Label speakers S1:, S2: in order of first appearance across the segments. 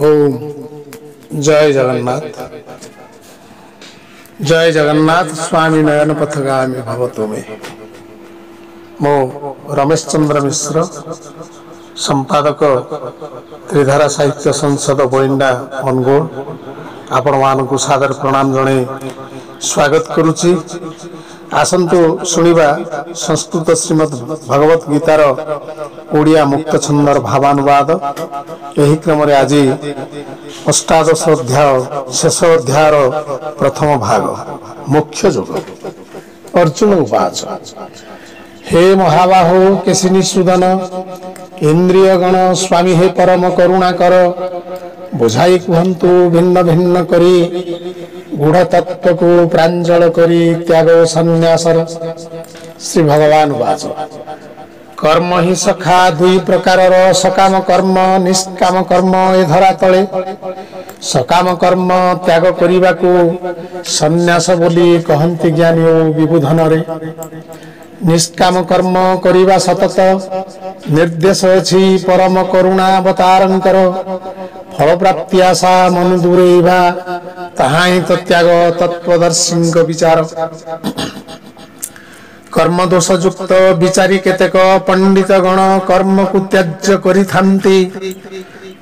S1: ओम जय जगन्नाथ। जय जगन्नाथ। स्वामी नयन पथगामी भवतु में मो रमेश चंद्र मिश्र संपादक त्रिधारा साहित्य संसद बोइंडा अनुगोल आपण मानक सादर प्रणाम जणे स्वागत करुच्ची। आसंतु शुणिबा संस्कृत श्रीमद् भगवत गीतार ओडिया मुक्त छंदर भावानुवाद। यही क्रम आज अष्टादश अध्याय शेष अध्यायर प्रथम भाग मुख्य जोग। अर्जुन उवाच हे महाबाहो केशिनी सुदन इंद्रिय गण स्वामी हे परम करुणा कर बुझाई कहतु भिन्न भिन्न करी गूढ़ तत्व को प्रांजल करी त्याग संन्यासर। श्री भगवान वाच कर्म ही सखा दुई प्रकार सकाम कर्म निष्काम कर्म ए धरा तले सकाम कर्म त्याग करिबा को संन्यास बोली कहंती ज्ञानी विबुधन रे। निष्काम कर्म करिबा सतत निर्देश अछि परम करुणा अवतारंकर फल प्राप्ति आशा मन दूरेबा ताहाई तो त्याग तत्वदर्शी विचार। कर्म दोष युक्त विचारी केतेक पंडित गण कर्म को त्याज्य करि थांती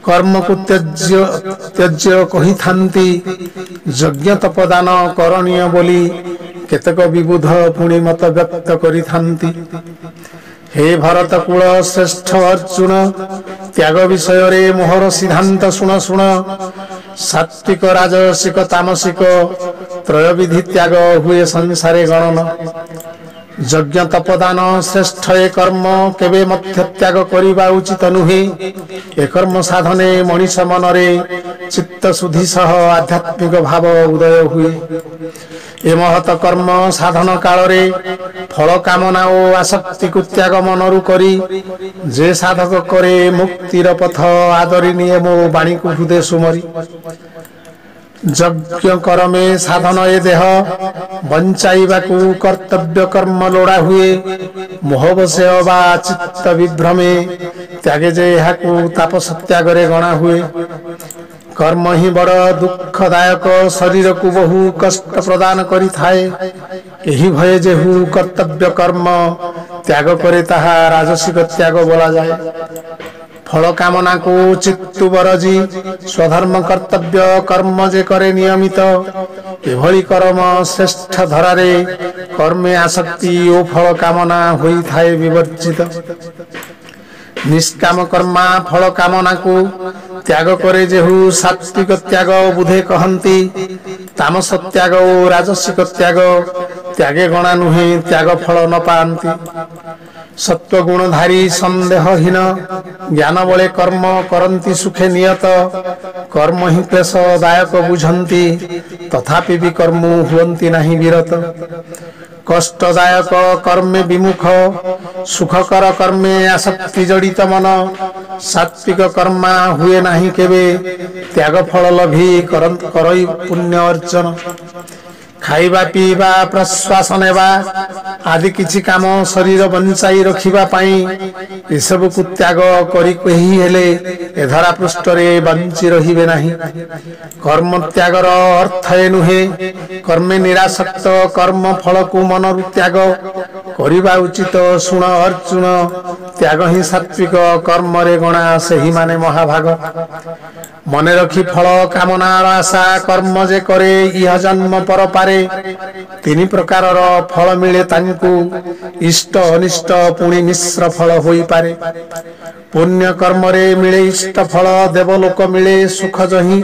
S1: कर्म को त्याज्य कहि थांती यज्ञ तपदान करणीय बोली केतेक विबुध पुणी मत व्यक्त करि थांती। हे भरत कुल श्रेष्ठ अर्जुन त्याग विषय रे मोहर सिद्धांत शुण शुण। सात्विक राजसिक तामसिक त्रयविधि त्याग हुए संसारे गणन। यज्ञ तपदान श्रेष्ठ ए कर्म केबे मध्य त्याग करिबा उचित नुहे। ए कर्म साधने मनीष मनरे चित्त शुद्धि सह आध्यात्मिक भाव उदय हुए। ए महत कर्म साधन काल रे फल कामना और आसक्ति को त्याग मनरु करी जे साधक करे मुक्तिर पथ आदरी निये मो बाणी को हृदय सुमरी। यज्ञ कर्मे साधन ए देह बंचाइबा को कर्तव्य कर्म लोड़ा हुए। मोहबसे अबा चित्त विभ्रमे त्यागे जे हाकु तापस त्यागरे गणा हुए। कर्म ही बड़ दुखदायक शरीर को बहु कष्ट प्रदान करि थाए। एही भय जेहु कर्तव्य कर्म त्याग करे ताहा राजसिक त्याग बोला जाए। फल कामना को चित्तु बरजी स्वधर्म कर्तव्य कर्म जे करे नियमित एभली कर्म श्रेष्ठ धरारे कर्मे आसक्ति ओ फल कामना होई थाए विवर्जित। निष्काम कर्मा फल कामना को त्याग करे जेहु सात्विक त्याग बुधे कहंती। तामस त्याग और राजसिक त्याग त्यागे गणा नुहे त्याग फल न पांती। सत्व गुणधारी संदेहहीन ज्ञान बले कर्म करंती सुखे नियत। कर्म ही क्लेशदायक बुझंती तथापि भी कर्म हुवंती नहीं विरत। कष्टदायक कर्मे विमुख सुखकर कर्मे आसक्ति जड़ित मन। सात्विक कर्मा हुए नहीं केबे त्याग फल लभी करई पुण्य अर्जन। खाइबा पीवा प्रश्वास नेबा आदि किछि काम शरीर बंचाई रखिबा पाई ए सब को त्याग करी कही हेले ए धरा पृष्ठ रे बंची रहिबे नाही। कर्म त्यागर अर्थ ए नुहे कर्मे निरासक्त कर्म फल को मनरु त्याग करिबा उचित। सुण अर्जुन त्याग ही सात्विक कर्म रे गणा सेही माने महाभाग। मने रखी फल कामनार आशा कर्म जे करे इह जन्म पर पारे तीन प्रकार फल मिले तांकु इष्ट अनिष्ट पुणी मिश्र फल होई पारे। पुण्य कर्म रे मिले इष्ट फल देवलोक मिले सुख जही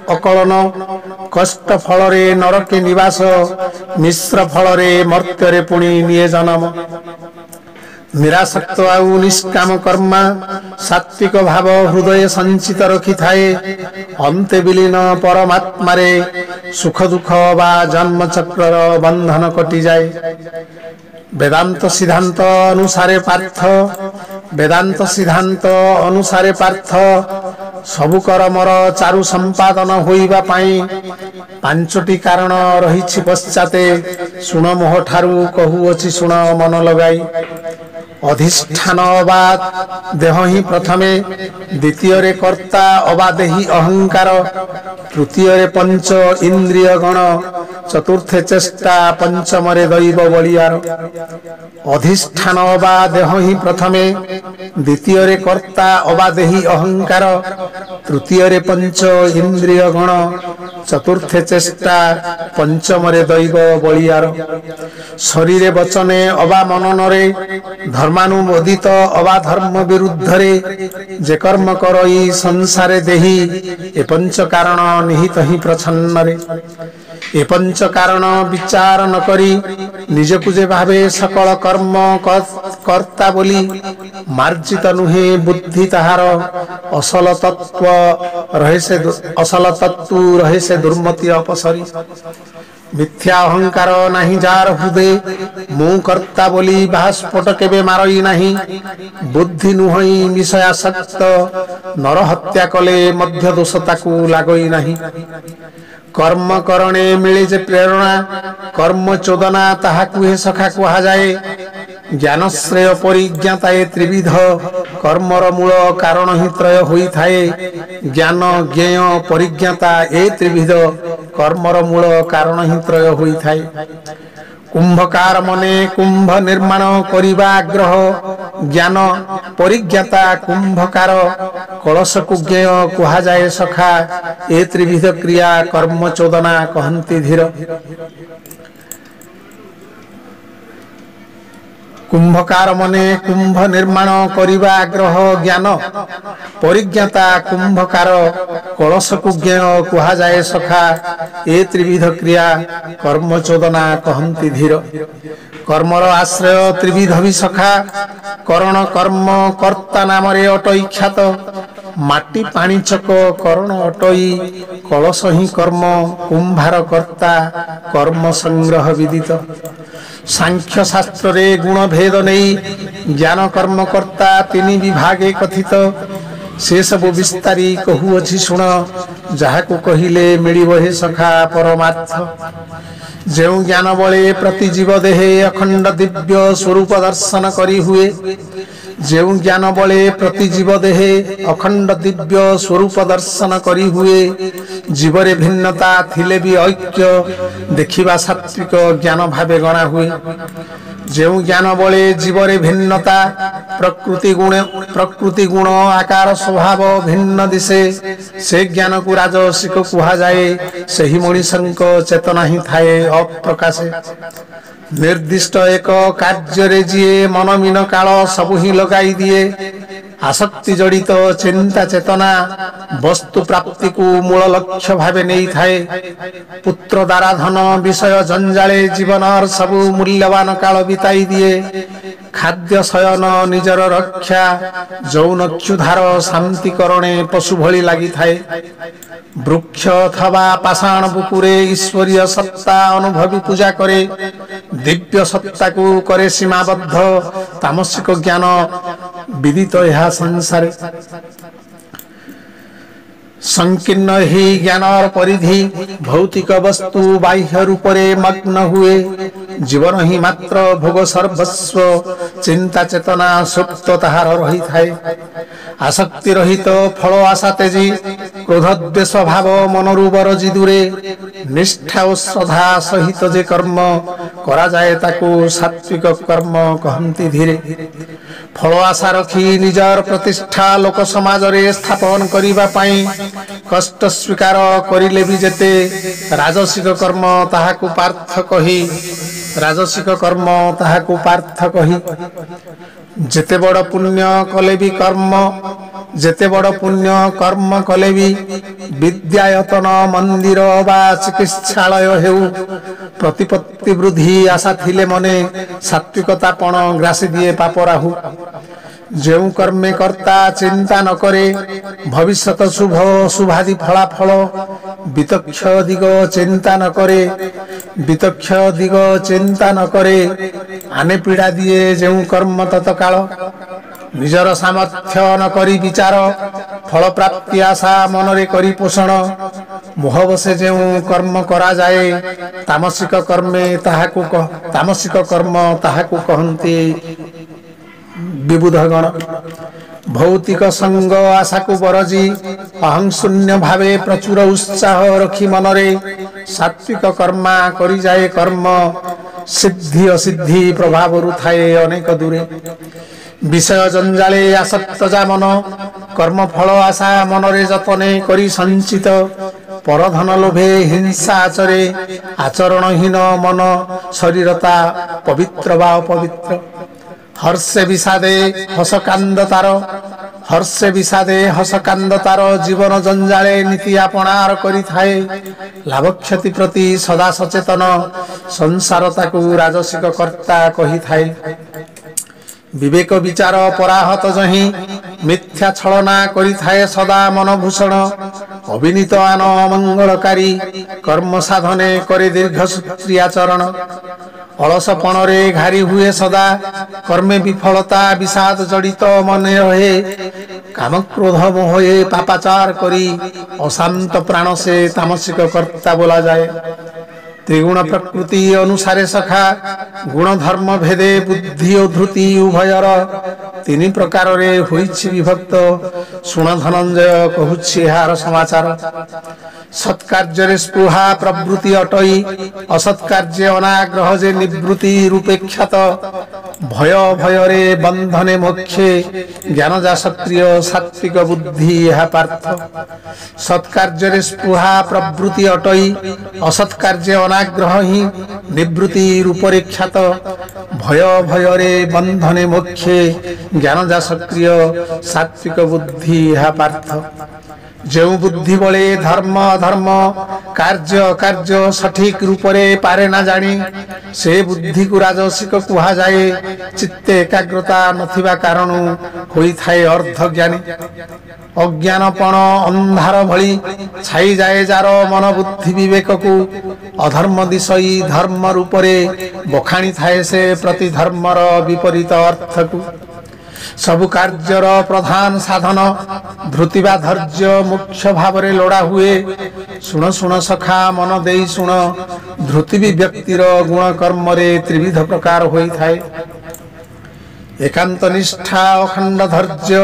S1: अकलन। कष्ट फल रे नरके निवास मिश्र फल रे मर्त्य रे पुणी निये जन्म। निरासक्त आउ निष्काम कर्मा सात्विक भाव हृदय संचित रखि थाए। अंते विलीन परमात्मा रे सुख दुख बा जन्म चक्र बंधन कटि जाए। वेदांत सिद्धांत अनुसारे पार्थ वेदांत सिद्धांत अनुसारे पार्थ सबु कर्मर चारु संपादन होइबा पाई पांचटी कारण रहिछि पश्चाते। सुण मोह ठारू कहू अछि सुण मन लगाई। ଅଧିଷ୍ଠାନ ଅବା ଦେହ ହିଁ ପ୍ରଥମେ, ଦ୍ୱିତୀୟରେ କର୍ତ୍ତା ଅବା ଦେହି ଅହଙ୍କାର, ତୃତୀୟରେ ପଞ୍ଚ ଇନ୍ଦ୍ରିୟ ଗଣ, ଚତୁର୍ଥେ ଚେଷ୍ଟା, ପଞ୍ଚମରେ ଦୈବ ବଳିଆର। ଅଧିଷ୍ଠାନ ଅବା ଦେହ ହିଁ ପ୍ରଥମେ, ଦ୍ୱିତୀୟରେ କର୍ତ୍ତା ଅବା ଦେହି ଅହଙ୍କାର, ତୃତୀୟରେ ପଞ୍ଚ ଇନ୍ଦ୍ରିୟ ଗଣ, ଚତୁର୍ଥେ ଚେଷ୍ଟା, ପଞ୍ଚମରେ ଦୈବ ବଳିଆର। ଶରୀରେ ବଚନେ ଅବା ମନନରେ, ଧର୍ମାନୁମୋଦିତ ଅବା ଧର୍ମ ବିରୁଦ୍ଧରେ, ଯେ କର୍ମ କରଇ ସଂସାରେ ଦେହି, ଏ ପଞ୍ଚ କାରଣ ନିହିତ ହିଁ ପ୍ରଚ୍ଛନ୍ନରେ। ଏ ପଞ୍ଚ କାରଣ ବିଚାର ନ କରି ନିଜକୁ ଯେ ଭାବେ ସକଳ କର୍ମ କର୍ତ୍ତା ବୋଲି, ମାର୍ଜିତ ନୁହେଁ ବୁଦ୍ଧି ତାହାର, ଅସଲ ତତ୍ତ୍ୱ ରହେ ସେ ଦୁର୍ମତି ଅପସରି। ମିଥ୍ୟା ଅହଙ୍କାର ନାହିଁ ଯାହାର ହୃଦେ, ମୁଁ କର୍ତ୍ତା ବୋଲି ବାହାସ୍ଫୋଟ କେବେ ମାରଇ ନାହିଁ। ବୁଦ୍ଧି ନୁହଁଇ ବିଷୟାସକ୍ତ, ନର ହତ୍ୟା କଲେ ମଧ୍ୟ ଦୋଷ ତାକୁ ଲାଗଇ ନାହିଁ। କର୍ମ କରଣେ ମିଳେ ଯେ ପ୍ରେରଣା, କର୍ମ ଚୋଦନା ତାହାକୁ ହେ ସଖା କୁହାଯାଏ। ଜ୍ଞାନ ଶ୍ରେୟ ପରିଜ୍ଞାତା ଏ ତ୍ରିବିଧ, କର୍ମର ମୂଳ କାରଣ ହିଁ ତ୍ରୟ ହୋଇଥାଏ। ଜ୍ଞାନ ଜ୍ଞେୟ ପରିଜ୍ଞାତା ଏ ତ୍ରିବିଧ, କର୍ମର ମୂଳ କାରଣ ହିଁ ତ୍ରୟ ହୋଇଥାଏ। କୁମ୍ଭକାର ମନେ କୁମ୍ଭ ନିର୍ମାଣ କରିବା ଆଗ୍ରହ, ଜ୍ଞାନ ପରିଜ୍ଞାତା କୁମ୍ଭକାର, କଳସକୁ ଜ୍ଞେୟ କୁହାଯାଏ ସଖା, ଏ ତ୍ରିବିଧ କ୍ରିୟା କର୍ମ ଚୋଦନା କହନ୍ତି ଧୀର। କୁମ୍ଭକାର ମନେ କୁମ୍ଭ ନିର୍ମାଣ କରିବା ଆଗ୍ରହ, ଜ୍ଞାନ ପରିଜ୍ଞାତା କୁମ୍ଭକାର, କଳସକୁ ଜ୍ଞେୟ କୁହାଯାଏ ସଖା, ଏ ତ୍ରିବିଧ କ୍ରିୟା କର୍ମ ଚୋଦନା କହନ୍ତି ଧୀର। କର୍ମର ଆଶ୍ରୟ ତ୍ରିବିଧ ବି ସଖା, କରଣ କର୍ମ କର୍ତ୍ତା ନାମରେ ଅଟଇ ଖ୍ୟାତ। ମାଟି ପାଣି ଚକ କରଣ ଅଟଇ, କଳସ ହିଁ କର୍ମ କୁମ୍ଭାର କର୍ତ୍ତା, କର୍ମ ସଂଗ୍ରହ ବିଦିତ। ସାଂଖ୍ୟ ଶାସ୍ତ୍ରରେ ଗୁଣ ଭେଦ ନେଇ, ଜ୍ଞାନ କର୍ମ କର୍ତ୍ତା ତିନି ବିଭାগে କଥିତ। ସେ ସବୁ ବିସ୍ତାରୀ କହୁଅଛି ଶୁଣ, ଯାହାକୁ କହିଲେ ମିଳିବ ହେ ସଖା ପରମାର୍ଥ। ଯେଉଁ ଜ୍ଞାନ ବଳେ ପ୍ରତି ଜୀବ ଦେହେ, ଅଖଣ୍ଡ ଦିବ୍ୟ ସ୍ୱରୂପ ଦର୍ଶନ କରି ହୁଏ। ଯେଉଁ ଜ୍ଞାନ ବଳେ ପ୍ରତି ଜୀବ ଦେହେ, ଅଖଣ୍ଡ ଦିବ୍ୟ ସ୍ୱରୂପ ଦର୍ଶନ କରି ହୁଏ। ଜୀବରେ ଭିନ୍ନତା ଥିଲେ ବି ଐକ୍ୟ, ଦେଖିବା ସାତ୍ବିକ ଜ୍ଞାନ ଭାବେ ଗଣା ହୁଏ। ଯେଉଁ ଜ୍ଞାନ ବଳେ ଜୀବରେ ଭିନ୍ନତା, ପ୍ରକୃତି ଗୁଣ ଆକାର ସ୍ୱଭାବ ଭିନ୍ନ ଦିଶେ, ସେ ଜ୍ଞାନକୁ ରାଜସିକ କୁହାଯାଏ। ସେହି ମଣିଷଙ୍କ ଚେତନା ହିଁ ଥାଏ ଅପ୍ରକାଶେ। ନିର୍ଦ୍ଦିଷ୍ଟ ଏକ କାର୍ଯ୍ୟରେ ଯିଏ ମନ ମିନ କାଳ ସବୁ ହିଁ ଲଗାଇ ଦିଏ, ଆସକ୍ତି ଜଡ଼ିତ ଚିନ୍ତା ଚେତନା, ବସ୍ତୁ ପ୍ରାପ୍ତିକୁ ମୂଳ ଲକ୍ଷ୍ୟ ଭାବେ ନେଇଥାଏ। ପୁତ୍ର ଦ୍ୱାରା ଧନ ବିଷୟ ଜଞ୍ଜାଳେ ଜୀବନର ସବୁ ମୂଲ୍ୟବାନ କାଳ ବିତାଇ ଦିଏ। ଖାଦ୍ୟ ଶୟନ ନିଜର ରକ୍ଷା, ଯୌନ କ୍ଷୁଧାର ଶାନ୍ତିକରଣେ ପଶୁ ଭଳି ଲାଗିଥାଏ। ବୃକ୍ଷ ଅଥବା ପାଷାଣ ବୁକୁରେ ଈଶ୍ୱରୀୟ ସତ୍ତା ଅନୁଭବୀ ପୂଜା କରେ। ଦିବ୍ୟ ସତ୍ତାକୁ କରେ ସୀମାବଦ୍ଧ, ତାମସିକ ଜ୍ଞାନ ବିଦିତ ଏହା ସଂସାରେ। ସଂକୀର୍ଣ୍ଣ ଏହି ଜ୍ଞାନର ପରିଧି, ଭୌତିକ ବସ୍ତୁ ବାହ୍ୟ ରୂପରେ ମଗ୍ନ ହୁଏ। ଜୀବନ ହିଁ ମାତ୍ର ଭୋଗ ସର୍ବସ୍ୱ, ଚିନ୍ତା ଚେତନା ସୁପ୍ତ ତାହାର ରହିଥାଏ। ଆସକ୍ତି ରହିତ ଫଳ ଆଶା ତେଜି, କ୍ରୋଧ ଦ୍ୱେଷ ଭାବ ମନରୁ ବରଜି ଦୂରେ। ନିଷ୍ଠା ଓ ଶ୍ରଦ୍ଧା ସହିତ ଯେ କର୍ମ କରାଯାଏ, ତାକୁ ସାତ୍ବିକ କର୍ମ କହନ୍ତି ଧୀରେ। ଫଳ ଆଶା ରଖି ନିଜର ପ୍ରତିଷ୍ଠା ଲୋକ ସମାଜରେ ସ୍ଥାପନ କରିବା ପାଇଁ କଷ୍ଟ ସ୍ୱୀକାର କରିଲେ ବି ଯେତେ, ରାଜସିକ କର୍ମ ତାହାକୁ ପାର୍ଥ କହି। ରାଜସିକ କର୍ମ ତାହାକୁ ପାର୍ଥ କହି। ଯେତେ ବଡ଼ ପୁଣ୍ୟ କଲେ ବି କର୍ମ, ଯେତେ ବଡ଼ ପୁଣ୍ୟ କର୍ମ କଲେ ବି, ବିଦ୍ୟାୟତନ ମନ୍ଦିର ବା ଚିକିତ୍ସାଳୟ ହେଉ, ପ୍ରତିପତ୍ତି ବୃଦ୍ଧି ଆଶା ଥିଲେ ମନେ, ସାତ୍ବିକତା ପଣ ଗ୍ରାସି ଦିଏ ପାପ ରାହୁ। ଯେଉଁ କର୍ମେ କର୍ତ୍ତା ଚିନ୍ତା ନ କରେ, ଭବିଷ୍ୟତ ଶୁଭ ଶୁଭାଦି ଫଳାଫଳ, ବିତକ୍ଷ ଦିଗ ଚିନ୍ତା ନ କରେ, ବିତକ୍ଷ ଦିଗ ଚିନ୍ତା ନ କରେ, ଆନେ ପୀଡ଼ା ଦିଏ ଯେଉଁ କର୍ମ ତତ୍କାଳ। ନିଜର ସାମର୍ଥ୍ୟ ନ କରି ବିଚାର, ଫଳ ପ୍ରାପ୍ତି ଆଶା ମନରେ କରି ପୋଷଣ, ମୋହ ବସେ ଯେଉଁ କର୍ମ କରାଯାଏ, ତାମସିକ କର୍ମ ତାହାକୁ କହନ୍ତି विबुधगण भौतिक संग आशा को बरजी अहं शून्य भावे प्रचुर उत्साह रखी मनरे सात्विक कर्मा करी जाए कर्म सिद्धि असिद्धि प्रभाव थाए अनेक दूरे विषय जंजाले आसक्त जा मन कर्म फल आशा मनरे जतने करी संचित परधन लोभे हिंसा आचरे आचरणहीन मन शरीरता पवित्र वा अपवित्र हर्षे विषादे हसकांद तार हर्षे विषादे हसकांद तार जीवन जंजाले नीति आपणार करी थाए लाभ क्षति प्रति सदा सचेतन संसारताकू राजसिक कर्ता कही थाए विवेक विचार पराहत जही मिथ्या छलना करी थाए सदा मनभूषण अविनीत आन मंगलकारी कर्म साधने करे दीर्घ सूत्रियाचरण अलसपणरे घारी हुए सदा कर्मे विफलता विषाद जड़ित मने रहे काम क्रोध मोहे पापाचार करी अशांत प्राण से तामसिक कर्ता बोला जाए त्रिगुण प्रकृति अनुसारे सखा गुण धर्म भेदे बुद्धि और धृति उभयर तीन प्रकार रे होइछि विभक्त सुण धनंजय कहूछि हार समाचार सत्कार्य स्पृहा प्रवृत्ति अटई असत्कार्य अनाग्रह जे निवृत्ति रूपे ख्यात भय भयरे बंधने मोक्षे ज्ञान जा सक्रिय सात्विक बुद्धि यह पार्थ सत्कार्य स्पृहा प्रवृत्ति अटई असत्कार्य अनाग्रह ही निवृत्ति रूपरे ख्यात भय भयरे बंधने मोक्षे ज्ञान जा सक्रिय सात्विक बुद्धि यह पार्थ जो बुद्धि बले धर्म धर्म कार्य कार्य सठिक रूपरे पारे ना जानी से बुद्धि को राजसिक कुहा जाए चित्ते एकाग्रता नथिबा कारण होई थाए अर्ध ज्ञानी अज्ञानपण अंधार भली छाई जाए जार मन बुद्धि विवेक को अधर्म दिशई धर्म रूपरे बखाणी थाए से प्रति धर्मर विपरीत अर्थ को सबु कार्यर प्रधान साधन धृतिबा धैर्य मुख्य भाव रे लोड़ा हुए सुन सुन सखा मन देई सुन धृति भी व्यक्तिर गुण कर्म रे त्रिविध प्रकार होई थाए एकांत निष्ठा अखंड धैर्य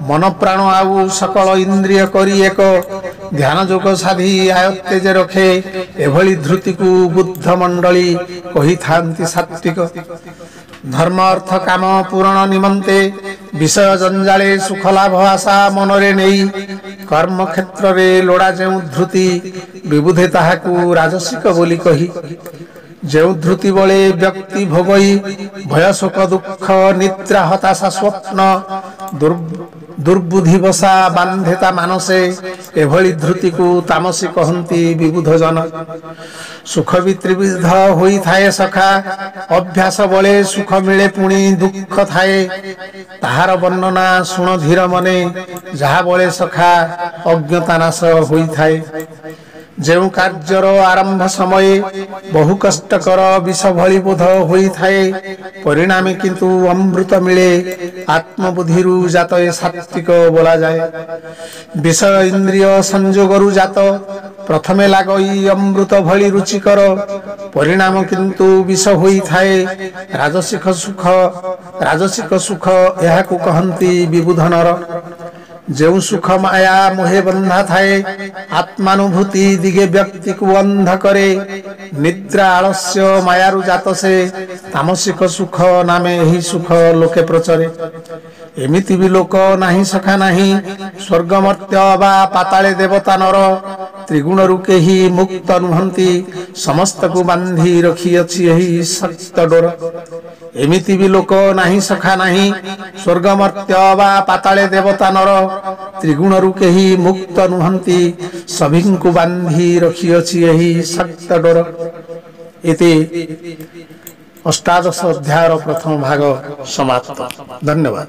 S1: मन प्राण आउ सकल इंद्रिय करी एक ध्यान जोग साधी आयत्ते जे रखे एभली धृति को बुद्ध मंडली कही थांती सात्विक धर्म अर्थ काम पूरण निमंते विषय जंजाले सुख लाभ आशा मनरे नेई कर्म क्षेत्र रे लोड़ा जेउ धृति विबुधे ताहाकू राजसिक बोली कही जेउ धृति बले व्यक्ति भोगई भय शोक दुख निद्रा हताशा स्वप्न दुर्बुद्धि बसा बांधेता मानसे एभली धृति को तामसी कहंती विबुध जन सुख भी त्रिविध होई थाए सखा अभ्यास बले सुख मिले पुणी दुख थाए ताहार वर्णना सुन धीर मने जहा बले सखा अज्ञता नाश होई थाए जेउ कार्यर आरंभ समय बहु कष्टकर विष भली बोध होई थाए परिणामी किंतु अमृत मिले आत्मबुद्धि रु जात सात्विक बोला जाए विषय इंद्रिय संयोग रु जात प्रथमे लागई अमृत भली रुचिकर परिणाम किंतु विष होई थाए राजसिक सुख एहाकू कहंती विबुधनर जेउ सुख माया मोहे बंधा थाए आत्मानुभूति दिगे व्यक्ति को अंध करे निद्रा आलस्य मायारु जात से तामसिक सुख नामे ही सुख लोके प्रचरे एमिति भी लोक नाही सखा नाही स्वर्ग मर्त्य बा पाताले देवता नर त्रिगुण रुके ही मुक्त नुहंती समस्त को बांधी रखी अछि यही सत्य डोर एमिति भी लोक नाही सखा नाही स्वर्ग मर्त्य बा पाताले देवता नर त्रिगुण रुके ही मुक्त नुहंती सभी को बांधी रखी अछि यही सत्य डोर इति अष्टादश अध्यायर प्रथम भाग समाप्त। धन्यवाद।